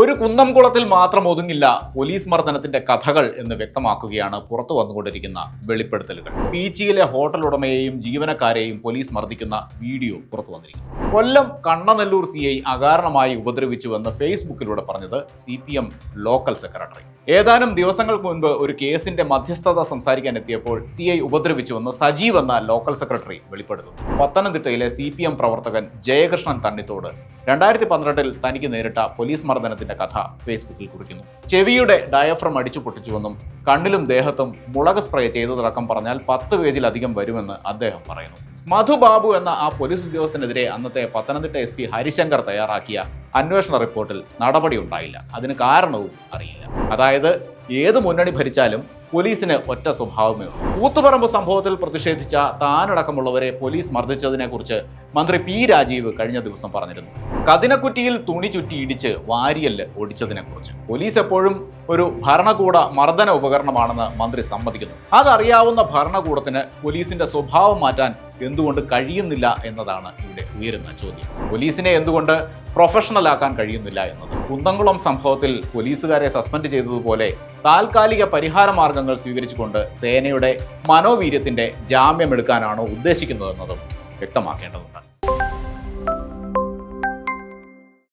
ഒരു കുന്നംകുളത്തിൽ മാത്രം ഒതുങ്ങില്ല പോലീസ് മർദ്ദനത്തിന്റെ കഥകൾ എന്ന് വ്യക്തമാക്കുകയാണ് പുറത്തു വന്നുകൊണ്ടിരിക്കുന്ന വെളിപ്പെടുത്തലുകൾ. പീച്ചിയിലെ ഹോട്ടൽ ഉടമയെയും ജീവനക്കാരെയും പോലീസ് മർദ്ദിക്കുന്ന വീഡിയോ പുറത്തു വന്നിരിക്കുന്നു. കൊല്ലം കണ്ണനല്ലൂർ CI അകാരണമായി ഉപദ്രവിച്ചുവെന്ന് ഫേസ്ബുക്കിലൂടെ പറഞ്ഞത് CPM ലോക്കൽ സെക്രട്ടറി. ഏതാനും ദിവസങ്ങൾക്ക് മുൻപ് ഒരു കേസിന്റെ മധ്യസ്ഥത സംസാരിക്കാൻ എത്തിയപ്പോൾ CI ഉപദ്രവിച്ചുവെന്ന് സജീവ് എന്ന ലോക്കൽ സെക്രട്ടറി വെളിപ്പെടുത്തുന്നു. പത്തനംതിട്ടയിലെ CPM പ്രവർത്തകൻ ജയകൃഷ്ണൻ തണ്ണിത്തോട് 2012 തനിക്ക് നേരിട്ട പോലീസ് മർദ്ദനത്തിന്റെ കഥ ഫേസ്ബുക്കിൽ കുറിക്കുന്നു. ചെവിയുടെ ഡയഫ്രം അടിച്ചു പൊട്ടിച്ചുവെന്നും കണ്ണിലും ദേഹത്തും മുളക് സ്പ്രേ ചെയ്തതടക്കം പറഞ്ഞാൽ 10 പേജിലധികം വരുമെന്ന് അദ്ദേഹം പറയുന്നു. മധുബാബു എന്ന ആ പോലീസ് ഉദ്യോഗസ്ഥനെതിരെ അന്നത്തെ പത്തനംതിട്ട SP ഹരിശങ്കർ തയ്യാറാക്കിയ അന്വേഷണ റിപ്പോർട്ടിൽ നടപടി ഉണ്ടായില്ല. അതിന് കാരണവും അറിയില്ല. അതായത് ഏത് മുന്നണി ഭരിച്ചാലും പോലീസിന് ഒറ്റ സ്വഭാവമേ ഉള്ളൂ. കൂത്തുപറമ്പ് സംഭവത്തിൽ പ്രതിഷേധിച്ച താനടക്കമുള്ളവരെ പോലീസ് മർദ്ദിച്ചതിനെ കുറിച്ച് മന്ത്രി P രാജീവ് കഴിഞ്ഞ ദിവസം പറഞ്ഞിരുന്നു. കതിനക്കുറ്റിയിൽ തുണി ചുറ്റി ഇടിച്ച് വാരിയല് ഒടിച്ചതിനെ കുറിച്ച് പോലീസ് എപ്പോഴും ഒരു ഭരണകൂട മർദ്ദന ഉപകരണമാണെന്ന് മന്ത്രി സമ്മതിക്കുന്നു. അതറിയാവുന്ന ഭരണകൂടത്തിന് പോലീസിന്റെ സ്വഭാവം മാറ്റാൻ എന്തുകൊണ്ട് കഴിയുന്നില്ല എന്നതാണ് ഇവിടെ ഉയരുന്ന ചോദ്യം. പോലീസിനെ എന്തുകൊണ്ട് പ്രൊഫഷണൽ ആക്കാൻ കഴിയുന്നില്ല എന്നത്. കുന്നംകുളം സംഭവത്തിൽ പോലീസുകാരെ സസ്പെൻഡ് ചെയ്തതുപോലെ താൽക്കാലിക പരിഹാര മാർഗങ്ങൾ സ്വീകരിച്ചുകൊണ്ട് സേനയുടെ മനോവീര്യത്തിന്റെ ജാമ്യമെടുക്കാനാണോ ഉദ്ദേശിക്കുന്നതെന്നതും വ്യക്തമാക്കേണ്ടതുണ്ട്.